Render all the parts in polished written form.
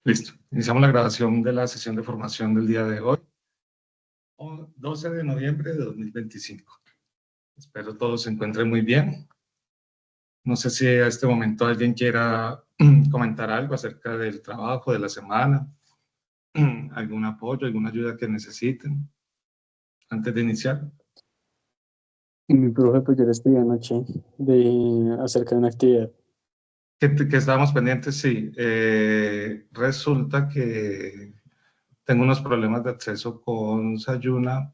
Listo. Iniciamos la grabación de la sesión de formación del día de hoy, 12 de noviembre de 2025. Espero todos se encuentren muy bien. No sé si a este momento alguien quiera comentar algo acerca del trabajo de la semana, algún apoyo, alguna ayuda que necesiten antes de iniciar. Mi profe, pues yo le escribí anoche acerca de una actividad. Que estábamos pendientes, sí. Resulta que tengo unos problemas de acceso con Sayuna,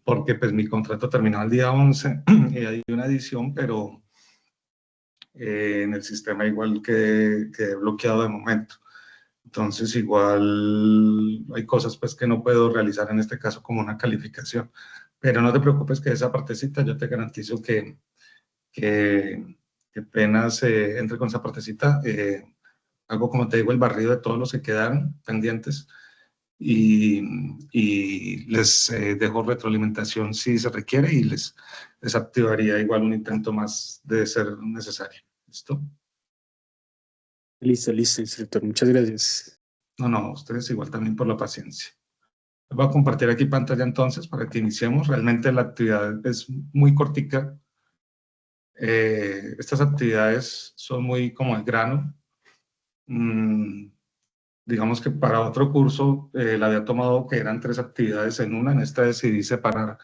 porque pues mi contrato terminaba el día 11 y hay una edición, pero en el sistema igual quedé bloqueado de momento. Entonces igual hay cosas pues que no puedo realizar en este caso como una calificación. Pero no te preocupes que esa partecita yo te garantizo que apenas entre con esa partecita, hago como te digo el barrido de todos los que quedaron pendientes y les dejo retroalimentación si se requiere y les activaría igual un intento más de ser necesario. ¿Listo? Listo, instructor. Muchas gracias. No, ustedes igual también por la paciencia. Voy a compartir aquí pantalla entonces para que iniciemos. Realmente la actividad es muy cortica. Estas actividades son muy como el grano. Digamos que para otro curso la había tomado que eran 3 actividades en una. En esta decidí separar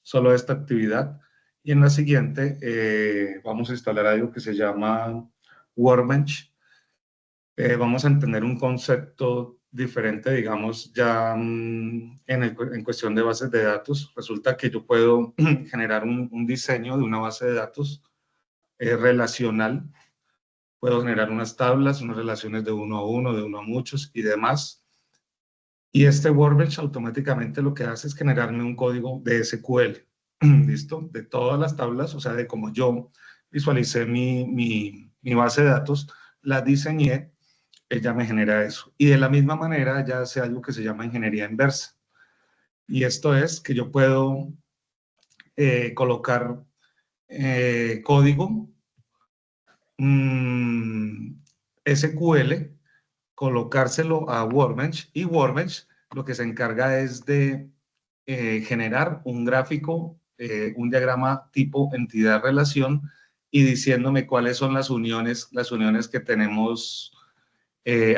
solo esta actividad. Y en la siguiente vamos a instalar algo que se llama Workbench. Vamos a entender un concepto diferente, digamos, ya en cuestión de bases de datos. Resulta que yo puedo generar un diseño de una base de datos relacional. Puedo generar unas tablas, unas relaciones de uno a uno, de uno a muchos y demás. Y este Workbench automáticamente lo que hace es generarme un código de SQL, ¿listo? De todas las tablas, o sea, de cómo yo visualicé mi base de datos, la diseñé, ella me genera eso. Y de la misma manera ella hace algo que se llama ingeniería inversa. Y esto es que yo puedo colocar código SQL, colocárselo a Workbench, y Workbench lo que se encarga es de generar un gráfico, un diagrama tipo entidad-relación y diciéndome cuáles son las uniones que tenemos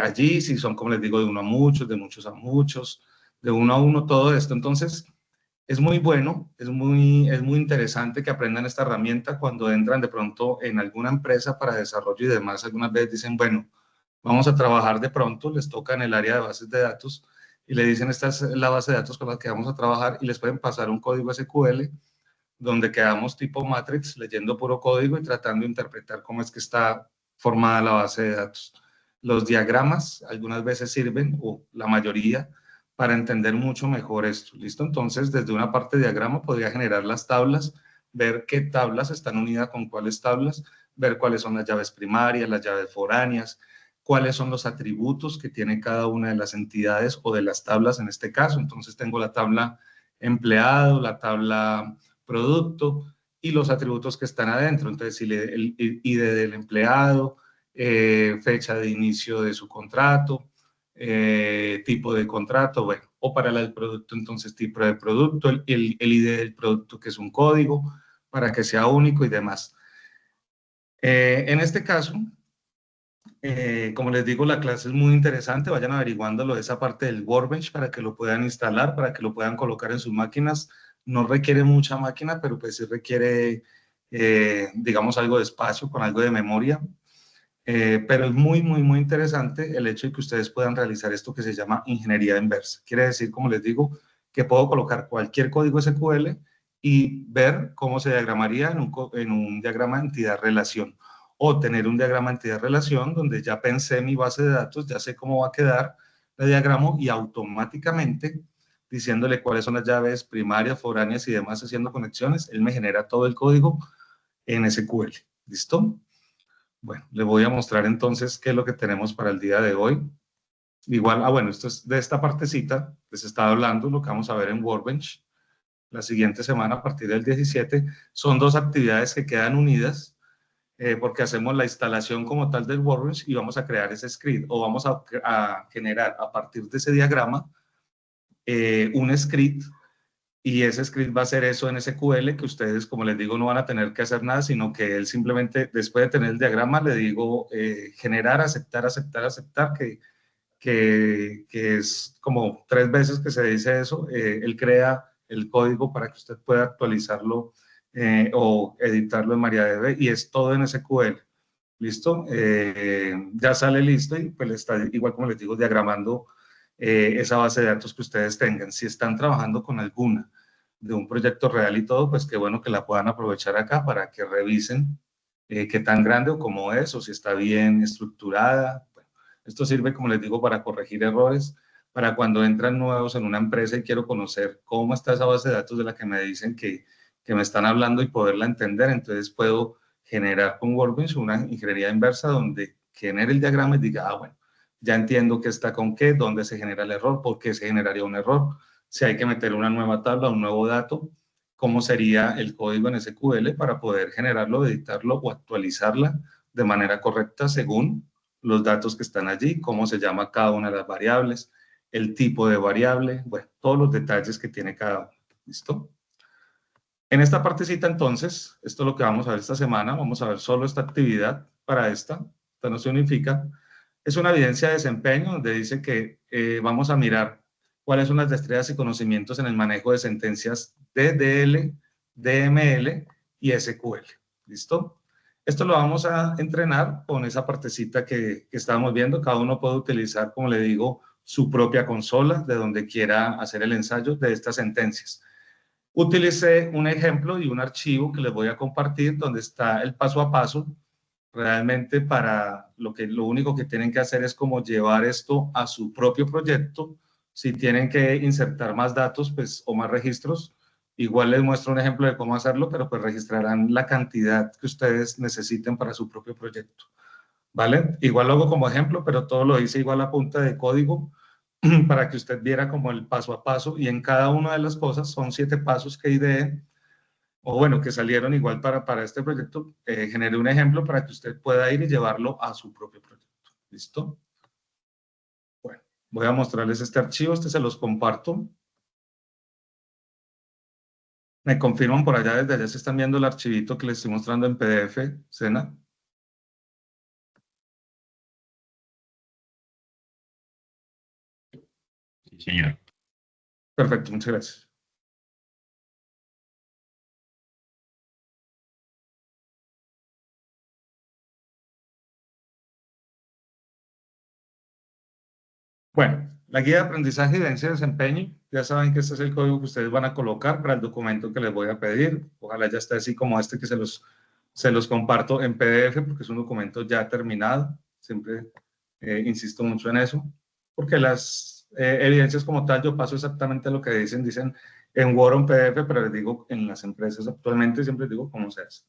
allí, si son, como les digo, de uno a muchos, de muchos a muchos, de uno a uno, todo esto. Entonces, es muy bueno, es muy interesante que aprendan esta herramienta cuando entran de pronto en alguna empresa para desarrollo y demás. Algunas veces dicen, bueno, vamos a trabajar de pronto, les toca en el área de bases de datos y le dicen, esta es la base de datos con la que vamos a trabajar y les pueden pasar un código SQL donde quedamos tipo Matrix leyendo puro código y tratando de interpretar cómo es que está formada la base de datos. Los diagramas algunas veces sirven, o la mayoría, para entender mucho mejor esto. ¿Listo? Entonces, desde una parte de diagrama podría generar las tablas, ver qué tablas están unidas con cuáles tablas, ver cuáles son las llaves primarias, las llaves foráneas, cuáles son los atributos que tiene cada una de las entidades o de las tablas en este caso. Entonces, tengo la tabla empleado, la tabla producto y los atributos que están adentro. Entonces, si el ID del empleado, fecha de inicio de su contrato, tipo de contrato, bueno, o para el producto, entonces tipo de producto, el ID del producto que es un código para que sea único y demás. En este caso, como les digo, la clase es muy interesante, vayan averiguándolo de esa parte del Workbench para que lo puedan instalar, para que lo puedan colocar en sus máquinas. No requiere mucha máquina, pero pues sí requiere, digamos, algo de espacio con algo de memoria. Pero es muy interesante el hecho de que ustedes puedan realizar esto que se llama ingeniería inversa. Quiere decir, como les digo, que puedo colocar cualquier código SQL y ver cómo se diagramaría en un diagrama entidad-relación, o tener un diagrama entidad-relación donde ya pensé mi base de datos, ya sé cómo va a quedar el diagrama y automáticamente diciéndole cuáles son las llaves primarias, foráneas y demás, haciendo conexiones, él me genera todo el código en SQL. ¿Listo? Bueno, le voy a mostrar entonces qué es lo que tenemos para el día de hoy. Igual, bueno, esto es de esta partecita, les estaba hablando, lo que vamos a ver en Workbench. La siguiente semana, a partir del 17, son 2 actividades que quedan unidas. porque hacemos la instalación como tal del Workbench y vamos a crear ese script, o vamos a generar a partir de ese diagrama un script, y ese script va a ser eso en SQL, que ustedes, como les digo, no van a tener que hacer nada, sino que él simplemente, después de tener el diagrama, le digo generar, aceptar, aceptar, aceptar, que es como 3 veces que se dice eso. Él crea el código para que usted pueda actualizarlo o editarlo en MariaDB, y es todo en SQL. ¿Listo? Ya sale listo y pues está, igual como les digo, diagramando esa base de datos que ustedes tengan. Si están trabajando con alguna de un proyecto real y todo, pues qué bueno que la puedan aprovechar acá para que revisen qué tan grande o cómo es, o si está bien estructurada. Bueno, esto sirve, como les digo, para corregir errores, para cuando entran nuevos en una empresa y quiero conocer cómo está esa base de datos de la que me dicen que me están hablando y poderla entender. Entonces puedo generar con Workbench una ingeniería inversa donde genere el diagrama y diga, bueno, ya entiendo qué está con qué, dónde se genera el error, por qué se generaría un error, si hay que meter una nueva tabla, un nuevo dato, cómo sería el código en SQL para poder generarlo, editarlo o actualizarla de manera correcta según los datos que están allí, cómo se llama cada una de las variables, el tipo de variable, bueno, todos los detalles que tiene cada uno. ¿Listo? En esta partecita, entonces, esto es lo que vamos a ver esta semana. Vamos a ver solo esta actividad para esta no se unifica. Es una evidencia de desempeño donde dice que vamos a mirar cuáles son las destrezas y conocimientos en el manejo de sentencias DDL, DML y SQL. ¿Listo? Esto lo vamos a entrenar con esa partecita que estábamos viendo. Cada uno puede utilizar, como le digo, su propia consola de donde quiera hacer el ensayo de estas sentencias. Utilicé un ejemplo y un archivo que les voy a compartir donde está el paso a paso. Realmente para lo único que tienen que hacer es como llevar esto a su propio proyecto. Si tienen que insertar más datos, pues, o más registros, igual les muestro un ejemplo de cómo hacerlo, pero pues registrarán la cantidad que ustedes necesiten para su propio proyecto. ¿Vale? Igual lo hago como ejemplo, pero todo lo hice igual a punta de código para que usted viera como el paso a paso, y en cada una de las cosas son 7 pasos que ideé, o bueno, que salieron igual para este proyecto. Generé un ejemplo para que usted pueda ir y llevarlo a su propio proyecto. ¿Listo? Bueno, voy a mostrarles este archivo, este se los comparto. Me confirman por allá, desde allá se están viendo el archivito que les estoy mostrando en PDF, Sena. Sí, señor. Perfecto, muchas gracias. Bueno, la guía de aprendizaje y evidencia de desempeño, ya saben que este es el código que ustedes van a colocar para el documento que les voy a pedir. Ojalá ya esté así como este que se los comparto en PDF, porque es un documento ya terminado. Siempre insisto mucho en eso, porque las evidencias como tal, yo paso exactamente lo que dicen en Word o en PDF, pero les digo, en las empresas actualmente siempre les digo cómo se hace.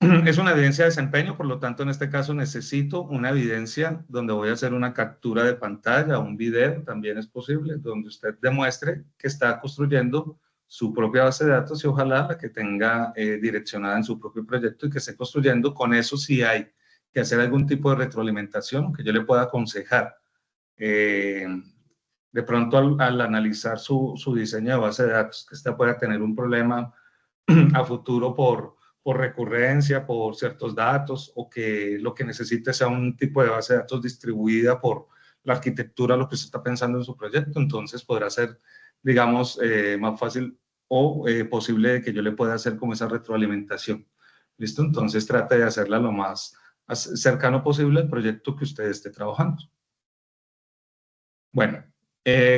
Es una evidencia de desempeño, por lo tanto, en este caso necesito una evidencia donde voy a hacer una captura de pantalla, un video, también es posible, donde usted demuestre que está construyendo su propia base de datos y ojalá la que tenga direccionada en su propio proyecto y que esté construyendo. Con eso sí hay que hacer algún tipo de retroalimentación que yo le pueda aconsejar. De pronto al analizar su diseño de base de datos, que esta pueda tener un problema a futuro por recurrencia, por ciertos datos, o que lo que necesite sea un tipo de base de datos distribuida por la arquitectura, lo que se está pensando en su proyecto, entonces podrá ser, digamos, más fácil o posible de que yo le pueda hacer como esa retroalimentación. ¿Listo? Entonces trate de hacerla lo más cercano posible al proyecto que usted esté trabajando. Bueno,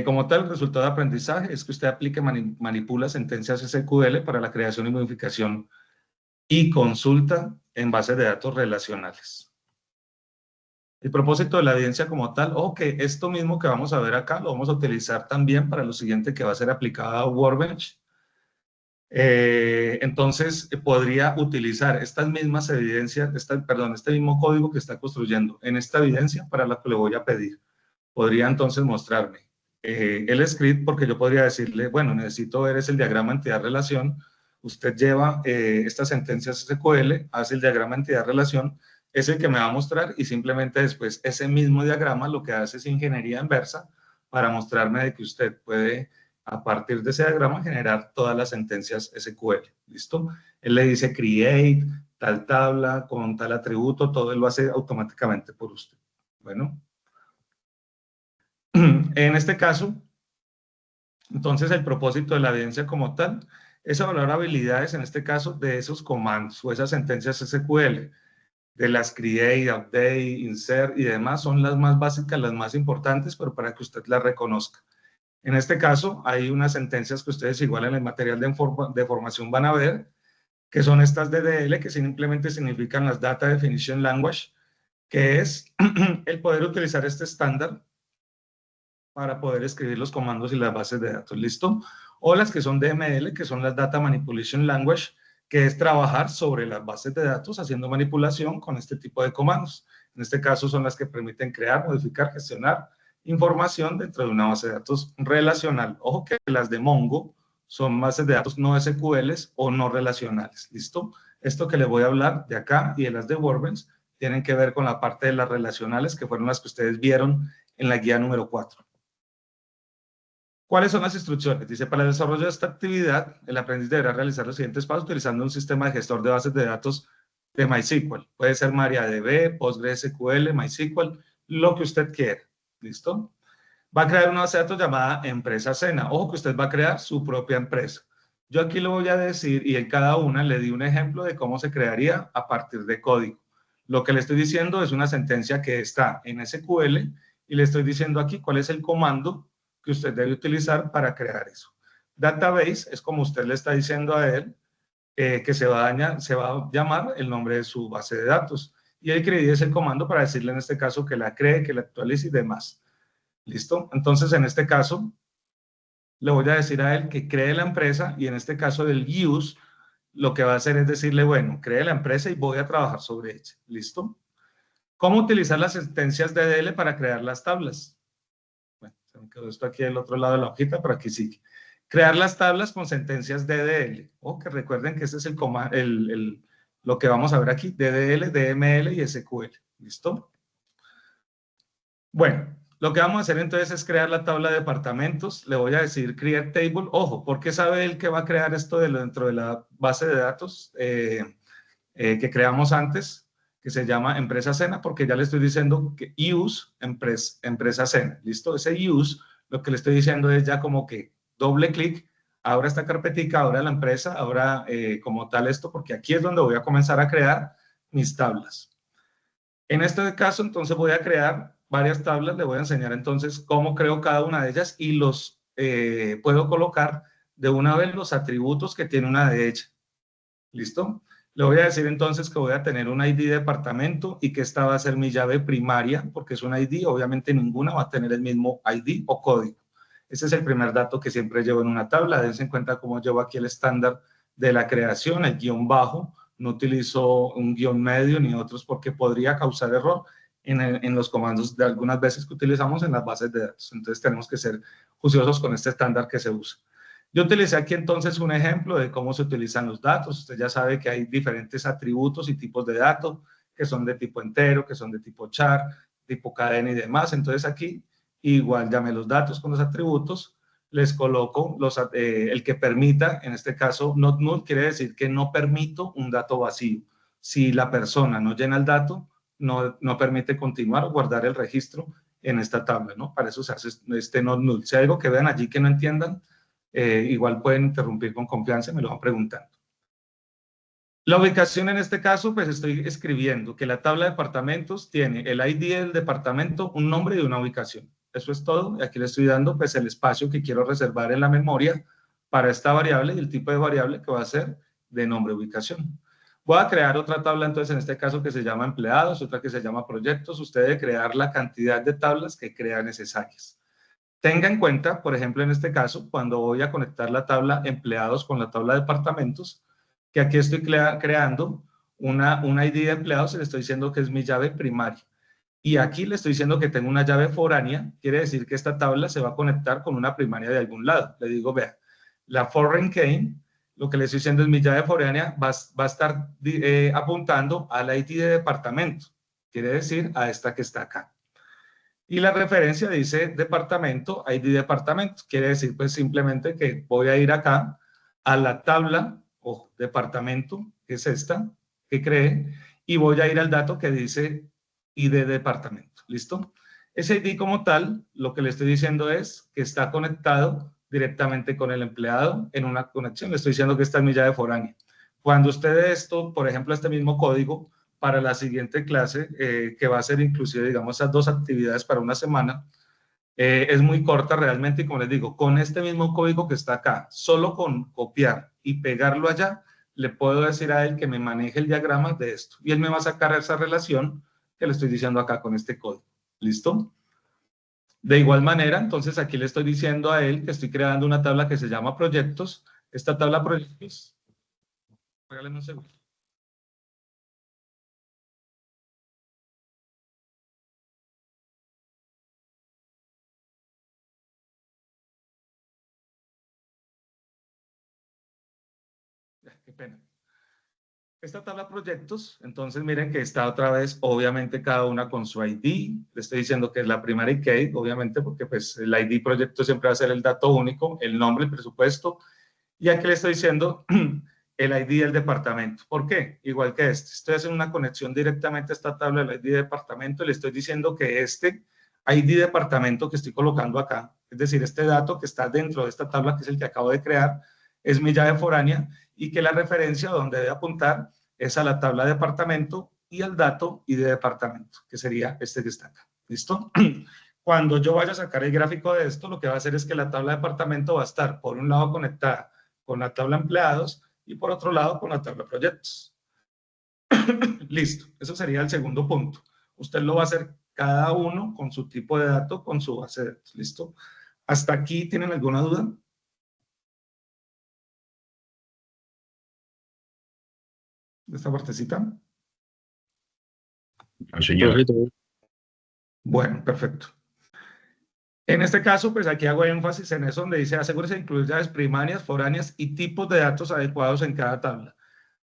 como tal, el resultado de aprendizaje es que usted aplique, manipula sentencias SQL para la creación y modificación y consulta en bases de datos relacionales. El propósito de la evidencia como tal, que esto mismo que vamos a ver acá, lo vamos a utilizar también para lo siguiente que va a ser aplicada a Workbench. Entonces, podría utilizar estas mismas evidencias, este mismo código que está construyendo en esta evidencia para la que le voy a pedir. Podría entonces mostrarme el script, porque yo podría decirle, bueno, necesito ver el diagrama entidad-relación, Usted lleva estas sentencias SQL, hace el diagrama entidad-relación, es el que me va a mostrar y simplemente después ese mismo diagrama lo que hace es ingeniería inversa para mostrarme de que usted puede, a partir de ese diagrama, generar todas las sentencias SQL. ¿Listo? Él le dice create, tal tabla, con tal atributo, todo él lo hace automáticamente por usted. Bueno. En este caso, entonces el propósito de la evidencia como tal es evaluar habilidades, en este caso, de esos comandos o esas sentencias SQL, de las create, update, insert y demás, son las más básicas, las más importantes, pero para que usted las reconozca. En este caso, hay unas sentencias que ustedes igual en el material de formación van a ver, que son estas DDL, que simplemente significan las Data Definition Language, que es el poder utilizar este estándar para poder escribir los comandos y las bases de datos, ¿listo? O las que son DML, que son las Data Manipulation Language, que es trabajar sobre las bases de datos haciendo manipulación con este tipo de comandos. En este caso son las que permiten crear, modificar, gestionar información dentro de una base de datos relacional. Ojo que las de Mongo son bases de datos no SQLs o no relacionales, ¿listo? Esto que les voy a hablar de acá y de las de Workbench tienen que ver con la parte de las relacionales, que fueron las que ustedes vieron en la guía número 4. ¿Cuáles son las instrucciones? Dice, para el desarrollo de esta actividad, el aprendiz deberá realizar los siguientes pasos utilizando un sistema de gestor de bases de datos de MySQL. Puede ser MariaDB, PostgreSQL, MySQL, lo que usted quiera. ¿Listo? Va a crear una base de datos llamada Empresa Sena. Ojo que usted va a crear su propia empresa. Yo aquí lo voy a decir y en cada una le di un ejemplo de cómo se crearía a partir de código. Lo que le estoy diciendo es una sentencia que está en SQL y le estoy diciendo aquí cuál es el comando que usted debe utilizar para crear eso. Database es como usted le está diciendo a él que se va a llamar el nombre de su base de datos. Y el create es el comando para decirle en este caso que la cree, que la actualice y demás. ¿Listo? Entonces, en este caso, le voy a decir a él que cree la empresa y en este caso del use, lo que va a hacer es decirle, bueno, cree la empresa y voy a trabajar sobre ella. ¿Listo? ¿Cómo utilizar las sentencias DDL para crear las tablas? Bueno, se me quedó esto aquí del otro lado de la hojita, pero aquí sigue. Crear las tablas con sentencias DDL. O que recuerden que este es lo que vamos a ver aquí, DDL, DML y SQL. ¿Listo? Bueno, lo que vamos a hacer entonces es crear la tabla de departamentos. Le voy a decir create table. Ojo, ¿por qué sabe él que va a crear esto dentro de la base de datos que creamos antes, que se llama Empresa Sena? Porque ya le estoy diciendo que use Empresa Sena. ¿Listo? Ese use, lo que le estoy diciendo es ya como que doble clic, abra esta carpetica, abra la empresa, abra como tal esto, porque aquí es donde voy a comenzar a crear mis tablas. En este caso, entonces voy a crear varias tablas, le voy a enseñar entonces cómo creo cada una de ellas y los puedo colocar de una vez los atributos que tiene una de ellas. ¿Listo? Le voy a decir entonces que voy a tener un ID de departamento y que esta va a ser mi llave primaria, porque es un ID, obviamente ninguna va a tener el mismo ID o código. Ese es el primer dato que siempre llevo en una tabla. Dense en cuenta cómo llevo aquí el estándar de la creación, el guión bajo. No utilizo un guión medio ni otros porque podría causar error en los comandos de algunas veces que utilizamos en las bases de datos. Entonces tenemos que ser juiciosos con este estándar que se usa. Yo utilicé aquí entonces un ejemplo de cómo se utilizan los datos. Usted ya sabe que hay diferentes atributos y tipos de datos que son de tipo entero, que son de tipo char, tipo cadena y demás. Entonces aquí igual llamé los datos con los atributos, les coloco el que permita, en este caso not null quiere decir que no permito un dato vacío. Si la persona no llena el dato, no permite continuar o guardar el registro en esta tabla, ¿no? Para eso se hace este not null. Si hay algo que vean allí que no entiendan, igual pueden interrumpir con confianza y me lo van preguntando. La ubicación en este caso, pues estoy escribiendo que la tabla de departamentos tiene el ID del departamento, un nombre y una ubicación. Eso es todo. Y aquí le estoy dando pues el espacio que quiero reservar en la memoria para esta variable y el tipo de variable que va a ser de nombre ubicación. Voy a crear otra tabla entonces en este caso que se llama empleados, otra que se llama proyectos. Usted debe crear la cantidad de tablas que crea necesarias. Tenga en cuenta, por ejemplo, en este caso, cuando voy a conectar la tabla empleados con la tabla de departamentos, que aquí estoy creando una ID de empleados y le estoy diciendo que es mi llave primaria. Y aquí le estoy diciendo que tengo una llave foránea, quiere decir que esta tabla se va a conectar con una primaria de algún lado. Le digo, vea, la foreign key lo que le estoy diciendo es mi llave foránea va a estar apuntando al ID de departamento, quiere decir a esta que está acá. Y la referencia dice departamento, ID departamento, quiere decir pues simplemente que voy a ir acá a la tabla o departamento, que es esta, que creé, y voy a ir al dato que dice ID departamento, ¿listo? Ese ID como tal, lo que le estoy diciendo es que está conectado directamente con el empleado en una conexión. Le estoy diciendo que esta es mi llave foránea. Cuando usted ve esto, por ejemplo, este mismo código, para la siguiente clase, que va a ser inclusive, digamos, esas 2 actividades para una semana, es muy corta realmente, y como les digo, con este mismo código que está acá, solo con copiar y pegarlo allá, le puedo decir a él que me maneje el diagrama de esto, y él me va a sacar esa relación que le estoy diciendo acá con este código. ¿Listo? De igual manera, entonces aquí le estoy diciendo a él que estoy creando una tabla que se llama proyectos. Esta tabla proyectos, regálame un segundo. Qué pena. Esta tabla proyectos, entonces miren que está otra vez, obviamente cada una con su ID. Le estoy diciendo que es la primary key, obviamente, porque pues el ID proyecto siempre va a ser el dato único, el nombre, el presupuesto. Y aquí le estoy diciendo el ID del departamento. ¿Por qué? Igual que este. Estoy haciendo una conexión directamente a esta tabla del ID de departamento y le estoy diciendo que este ID departamento que estoy colocando acá, es decir, este dato que está dentro de esta tabla, que es el que acabo de crear, es mi llave foránea, y que la referencia donde debe apuntar es a la tabla de departamento y al dato ID de departamento, que sería este que está acá. ¿Listo? Cuando yo vaya a sacar el gráfico de esto, lo que va a hacer es que la tabla de departamento va a estar, por un lado, conectada con la tabla empleados y por otro lado con la tabla proyectos. Listo, eso sería el segundo punto. Usted lo va a hacer cada uno con su tipo de dato, con su base de datos. ¿Listo? ¿Hasta aquí tienen alguna duda? ¿De esta partecita? No, señor. Bueno, perfecto. En este caso, pues aquí hago énfasis en eso donde dice asegúrese de incluir llaves primarias, foráneas y tipos de datos adecuados en cada tabla.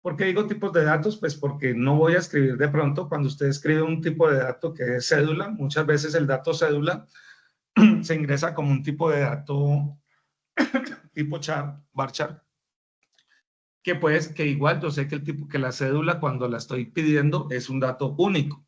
¿Por qué digo tipos de datos? Pues porque no voy a escribir de pronto, cuando usted escribe un tipo de dato que es cédula, muchas veces el dato cédula se ingresa como un tipo de dato tipo char, varchar, que igual yo sé que que la cédula cuando la estoy pidiendo es un dato único.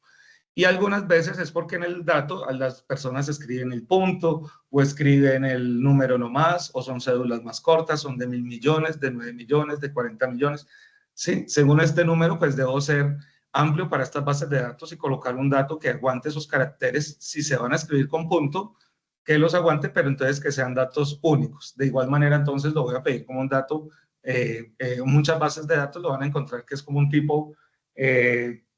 Y algunas veces es porque en el dato las personas escriben el punto o escriben el número nomás, o son cédulas más cortas, son de 1.000 millones, de 9 millones, de 40 millones. Sí, según este número, pues debo ser amplio para estas bases de datos y colocar un dato que aguante esos caracteres. Si se van a escribir con punto, que los aguante, pero entonces que sean datos únicos. De igual manera, entonces lo voy a pedir como un dato. Muchas bases de datos lo van a encontrar que es como un tipo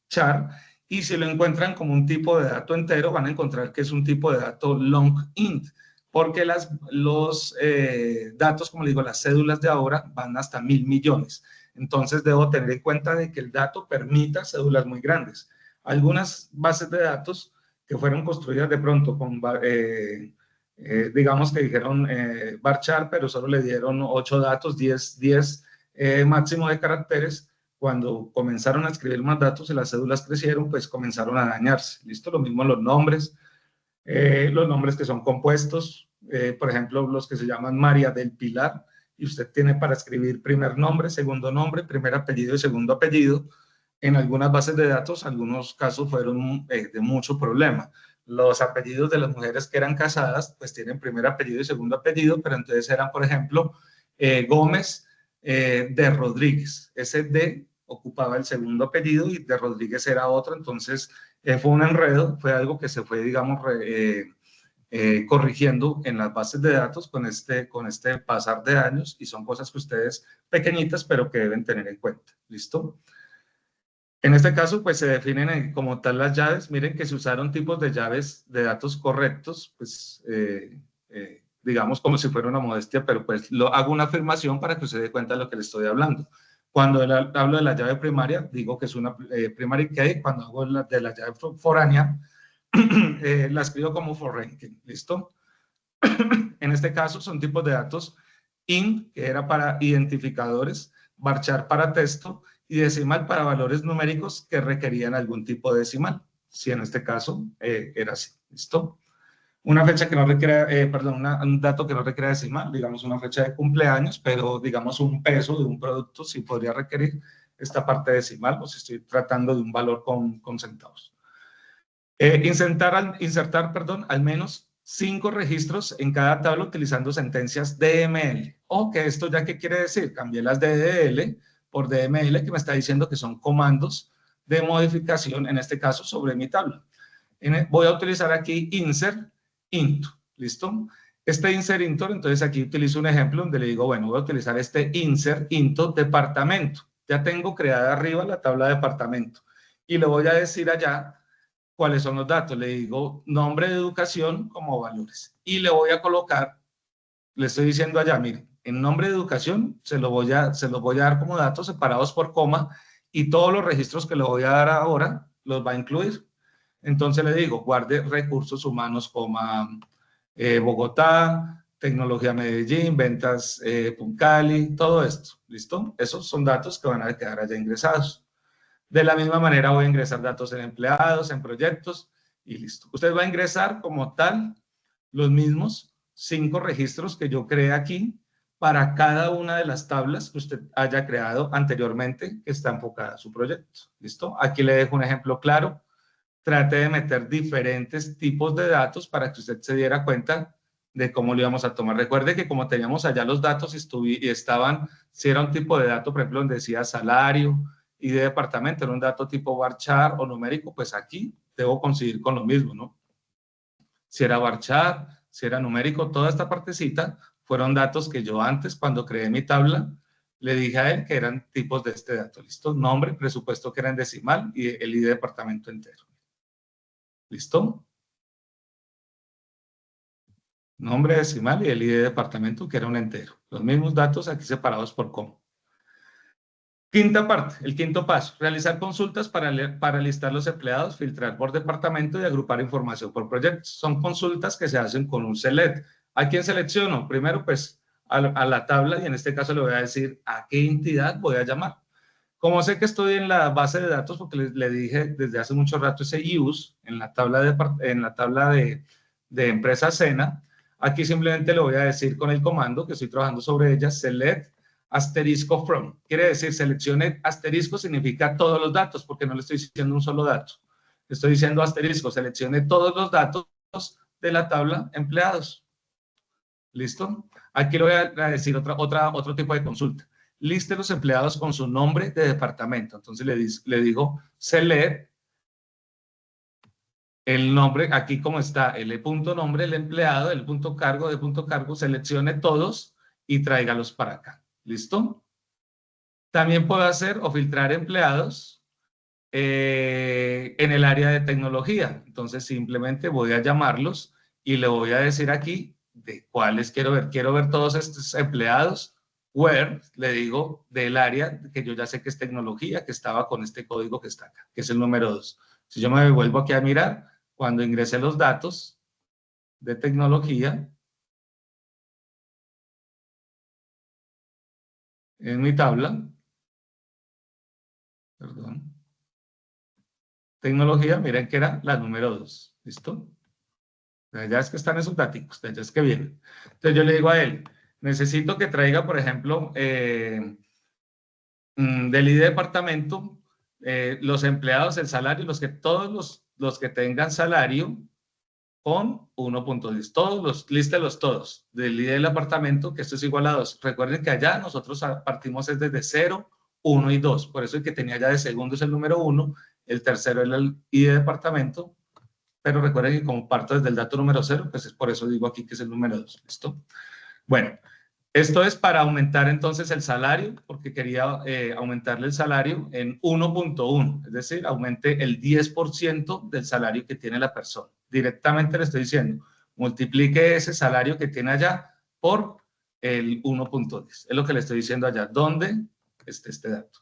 char, y si lo encuentran como un tipo de dato entero, van a encontrar que es un tipo de dato long int, porque los datos, como les digo, las cédulas de ahora van hasta 1.000 millones. Entonces debo tener en cuenta de que el dato permita cédulas muy grandes. Algunas bases de datos que fueron construidas de pronto con, digamos que dijeron varchar, pero solo le dieron 8 datos, 10 máximo de caracteres. Cuando comenzaron a escribir más datos y las cédulas crecieron, pues comenzaron a dañarse. ¿Listo? Lo mismo los nombres que son compuestos, por ejemplo, los que se llaman María del Pilar, y usted tiene para escribir primer nombre, primer apellido y segundo apellido. En algunas bases de datos, algunos casos fueron de mucho problema. Los apellidos de las mujeres que eran casadas, pues tienen primer apellido y segundo apellido, pero entonces eran, por ejemplo, Gómez de Rodríguez. Ese D ocupaba el segundo apellido y de Rodríguez era otro, entonces fue un enredo, fue algo que se fue, digamos, corrigiendo en las bases de datos con este pasar de años, y son cosas que ustedes pequeñitas, pero que deben tener en cuenta. ¿Listo? En este caso, pues se definen como tal las llaves. Miren que se usaron tipos de llaves de datos correctos, pues digamos como si fuera una modestia, pero pues hago una afirmación para que usted dé cuenta de lo que le estoy hablando. Cuando hablo de la llave primaria, digo que es una primary key. Cuando hago de la llave foránea, la escribo como for ranking. ¿Listo? En este caso son tipos de datos int, que era para identificadores, varchar para texto y decimal para valores numéricos que requerían algún tipo de decimal, si en este caso era así, ¿listo? Una fecha que no requiere, perdón, un dato que no requiere decimal, digamos una fecha de cumpleaños, pero digamos un peso de un producto sí podría requerir esta parte decimal, o si estoy tratando de un valor con centavos. Insertar, perdón, al menos 5 registros en cada tabla utilizando sentencias DML. O que esto ya qué quiere decir, cambié las DDL por DML, que me está diciendo que son comandos de modificación, en este caso sobre mi tabla. Voy a utilizar aquí insert into, ¿listo? Este insert into, entonces aquí utilizo un ejemplo donde le digo, bueno, voy a utilizar este insert into departamento. Ya tengo creada arriba la tabla de departamento y le voy a decir allá cuáles son los datos. Le digo nombre de educación como valores y le voy a colocar, le estoy diciendo allá, miren, en nombre de educación se los voy a dar como datos separados por coma y todos los registros que le voy a dar ahora los va a incluir. Entonces le digo, guarde recursos humanos, Bogotá, tecnología Medellín, ventas Cali, todo esto, ¿listo? Esos son datos que van a quedar allá ingresados. De la misma manera voy a ingresar datos en empleados, en proyectos y listo. Usted va a ingresar como tal los mismos 5 registros que yo creé aquí para cada una de las tablas que usted haya creado anteriormente que está enfocada a su proyecto. ¿Listo? Aquí le dejo un ejemplo claro. Trate de meter diferentes tipos de datos para que usted se diera cuenta de cómo lo íbamos a tomar. Recuerde que como teníamos allá los datos y estaban, si era un tipo de dato, por ejemplo, donde decía salario y de departamento, era un dato tipo varchar o numérico, pues aquí debo conseguir con lo mismo, ¿no? Si era varchar, si era numérico, toda esta partecita fueron datos que yo antes, cuando creé mi tabla, le dije a él que eran tipos de este dato, ¿listo? Nombre, presupuesto que era en decimal y el ID de departamento entero. ¿Listo? Nombre decimal y el ID de departamento que era un entero. Los mismos datos aquí separados por coma. Quinta parte, el quinto paso, realizar consultas para listar los empleados, filtrar por departamento y agrupar información por proyectos. Son consultas que se hacen con un select. ¿A quién selecciono? Primero, pues, a la tabla y en este caso le voy a decir a qué entidad voy a llamar. Como sé que estoy en la base de datos, porque le dije desde hace mucho rato ese use en la tabla de empresa Sena, aquí simplemente le voy a decir con el comando que estoy trabajando sobre ella, select asterisco from. Quiere decir, seleccione asterisco significa todos los datos, porque no le estoy diciendo un solo dato. Le estoy diciendo asterisco, seleccione todos los datos de la tabla empleados. ¿Listo? Aquí le voy a decir otro tipo de consulta. Liste los empleados con su nombre de departamento. Entonces le digo select el nombre, aquí como está, el punto nombre, el empleado, el punto cargo, de punto cargo, seleccione todos y tráigalos para acá. ¿Listo? También puedo hacer o filtrar empleados en el área de tecnología. Entonces simplemente voy a llamarlos y le voy a decir aquí de cuáles quiero ver. Quiero ver todos estos empleados, where, le digo, del área que yo ya sé que es tecnología, que estaba con este código que está acá, que es el número 2. Si yo me vuelvo aquí a mirar, cuando ingrese los datos de tecnología, en mi tabla, perdón, tecnología, miren que era la número 2, ¿listo? Ya es que están esos datos, ya es que vienen. Entonces yo le digo a él, necesito que traiga, por ejemplo, del ID departamento, los empleados, el salario, todos los que tengan salario con 1.10. Lístelos todos, del ID del apartamento, que esto es igual a 2. Recuerden que allá nosotros partimos es desde 0, 1 y 2. Por eso el que tenía ya de segundo es el número 1, el tercero es el ID de departamento, pero recuerden que como parto desde el dato número 0, pues es por eso digo aquí que es el número 2. ¿Listo? Bueno, esto es para aumentar entonces el salario, porque quería aumentarle el salario en 1.1, es decir, aumente el 10% del salario que tiene la persona. Directamente le estoy diciendo, multiplique ese salario que tiene allá por el 1.10. Es lo que le estoy diciendo allá, ¿dónde está este dato?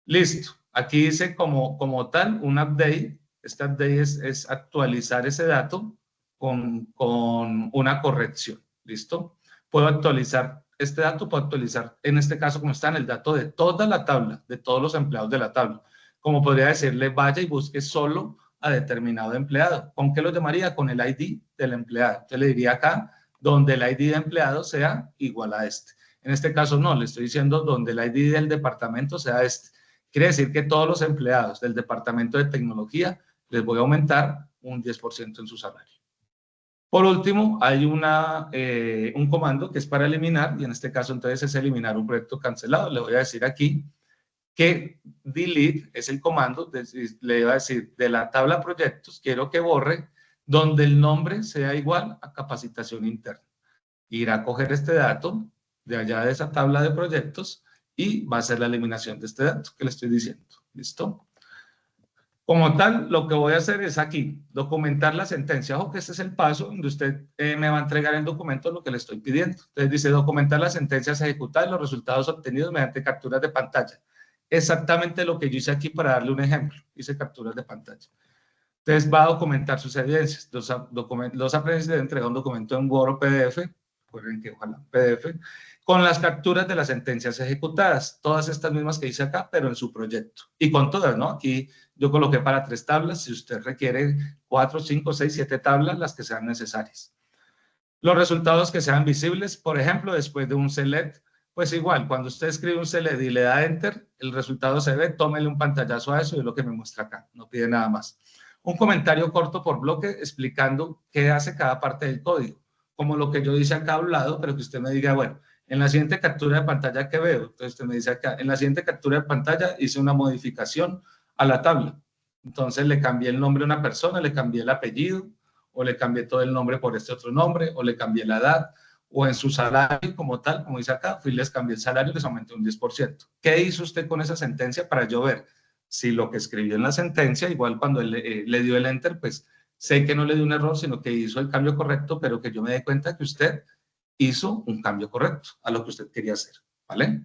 Listo. Aquí dice como tal un update. Este update es actualizar ese dato con una corrección. ¿Listo? Puedo actualizar este dato puedo actualizar, en este caso como está en el dato de toda la tabla, de todos los empleados de la tabla. Como podría decirle, vaya y busque solo a determinado empleado. ¿Con qué lo llamaría? Con el ID del empleado. Entonces le diría acá, donde el ID de empleado sea igual a este. En este caso no, le estoy diciendo donde el ID del departamento sea este. Quiere decir que todos los empleados del departamento de tecnología les voy a aumentar un 10% en su salario. Por último, hay un comando que es para eliminar, y en este caso entonces es eliminar un proyecto cancelado. Le voy a decir aquí que delete es el comando, le voy a decir de la tabla proyectos, quiero que borre donde el nombre sea igual a capacitación interna. Irá a coger este dato de allá de esa tabla de proyectos y va a hacer la eliminación de este dato que le estoy diciendo. ¿Listo? Como tal, lo que voy a hacer es aquí, documentar la sentencia. Ojo que este es el paso donde usted me va a entregar el documento lo que le estoy pidiendo. Entonces dice, documentar las sentencias ejecutadas y los resultados obtenidos mediante capturas de pantalla. Exactamente lo que yo hice aquí para darle un ejemplo. Hice capturas de pantalla. Entonces va a documentar sus evidencias. Los aprendices deben entregar un documento en Word o PDF, recuerden que ojalá PDF, con las capturas de las sentencias ejecutadas, todas estas mismas que hice acá, pero en su proyecto. Y con todas, ¿no? Aquí yo coloqué para 3 tablas, si usted requiere 4, 5, 6, 7 tablas, las que sean necesarias. Los resultados que sean visibles, por ejemplo, después de un select, pues igual, cuando usted escribe un select y le da enter, el resultado se ve, tómele un pantallazo a eso y es lo que me muestra acá, no pide nada más. Un comentario corto por bloque explicando qué hace cada parte del código, como lo que yo hice acá a un lado, pero que usted me diga, bueno, en la siguiente captura de pantalla que veo, entonces usted me dice acá, en la siguiente captura de pantalla hice una modificación a la tabla, entonces le cambié el nombre a una persona, le cambié el apellido, o le cambié todo el nombre por este otro nombre, o le cambié la edad, o en su salario como tal, como dice acá, fui les cambié el salario y les aumenté un 10%. ¿Qué hizo usted con esa sentencia para yo ver si lo que escribió en la sentencia, igual cuando él, le dio el enter, pues sé que no le dio un error, sino que hizo el cambio correcto, pero que yo me dé cuenta que usted hizo un cambio correcto a lo que usted quería hacer, ¿vale?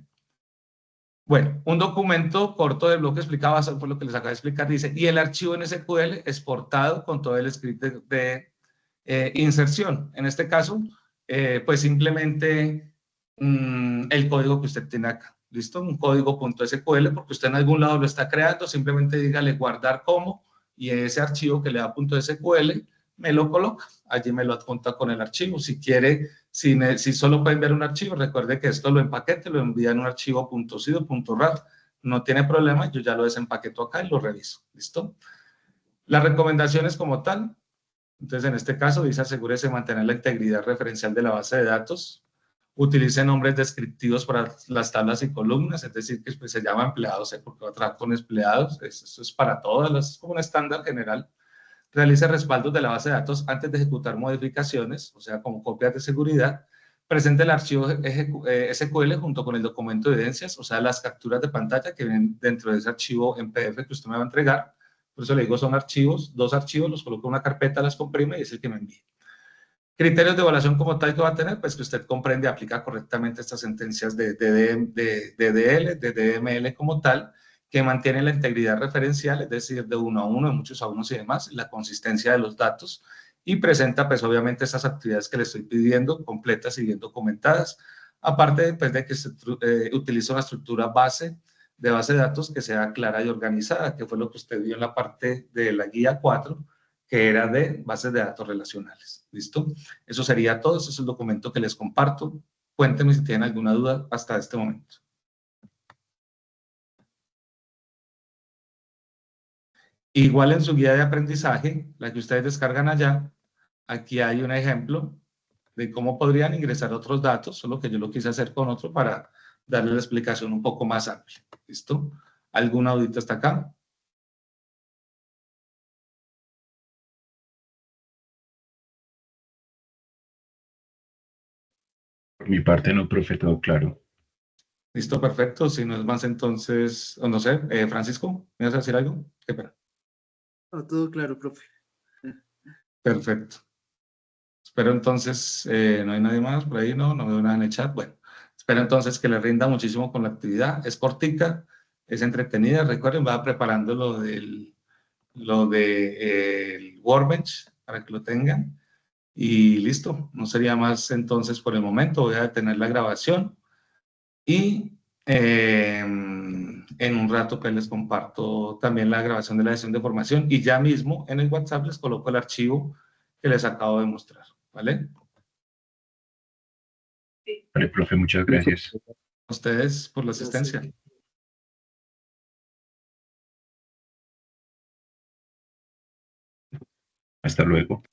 Bueno, un documento corto de bloque explicaba, eso fue lo que les acabo de explicar, dice, y el archivo en SQL exportado con todo el script de inserción. En este caso, pues simplemente el código que usted tiene acá, ¿listo? Un código .sql, porque usted en algún lado lo está creando, simplemente dígale guardar como, y ese archivo que le da .sql, me lo coloca, allí me lo adjunta con el archivo. Si quiere, si solo puede enviar un archivo, recuerde que esto lo empaquete, lo envía en un archivo .sido, .rar, no tiene problema, yo ya lo desempaqueto acá y lo reviso, ¿listo? Las recomendaciones como tal, entonces en este caso dice asegúrese de mantener la integridad referencial de la base de datos, utilice nombres descriptivos para las tablas y columnas, es decir, que pues, se llama empleados, porque va a trabajar con empleados, eso es para todas, es como un estándar general. Realice respaldos de la base de datos antes de ejecutar modificaciones, o sea, como copias de seguridad. Presente el archivo SQL junto con el documento de evidencias, o sea, las capturas de pantalla que vienen dentro de ese archivo en PDF que usted me va a entregar. Por eso le digo, son archivos, 2 archivos, los coloco en una carpeta, las comprime y es el que me envíe. Criterios de evaluación como tal que va a tener, pues que usted comprende y aplica correctamente estas sentencias de DDL, de DML como tal, que mantiene la integridad referencial, es decir, de 1 a 1, de muchos a unos y demás, la consistencia de los datos, y presenta, pues, obviamente, estas actividades que le estoy pidiendo, completas y bien documentadas, aparte, pues, de que se utiliza una estructura base de datos que sea clara y organizada, que fue lo que usted vio en la parte de la guía 4, que era de bases de datos relacionales. ¿Listo? Eso sería todo, ese es el documento que les comparto. Cuéntenme si tienen alguna duda hasta este momento. Igual en su guía de aprendizaje, la que ustedes descargan allá, aquí hay un ejemplo de cómo podrían ingresar otros datos, solo que yo lo quise hacer con otro para darle la explicación un poco más amplia. ¿Listo? ¿Alguna dudita hasta acá? Por mi parte no, profe, todo claro. Listo, perfecto. Si no es más, entonces, o no sé, Francisco, ¿me vas a decir algo? Qué pena. No, todo claro, profe. Perfecto. Espero entonces, no hay nadie más por ahí, no veo nada en el chat. Bueno, espero entonces que les rinda muchísimo con la actividad. Es cortica, es entretenida. Recuerden, va preparando el Workbench para que lo tengan. Y listo, no sería más entonces por el momento. Voy a detener la grabación y en un rato pues les comparto también la grabación de la sesión de formación y ya mismo en el WhatsApp les coloco el archivo que les acabo de mostrar, ¿vale? Vale, profe, muchas Listo. gracias. A ustedes por la Gracias. asistencia. Hasta luego.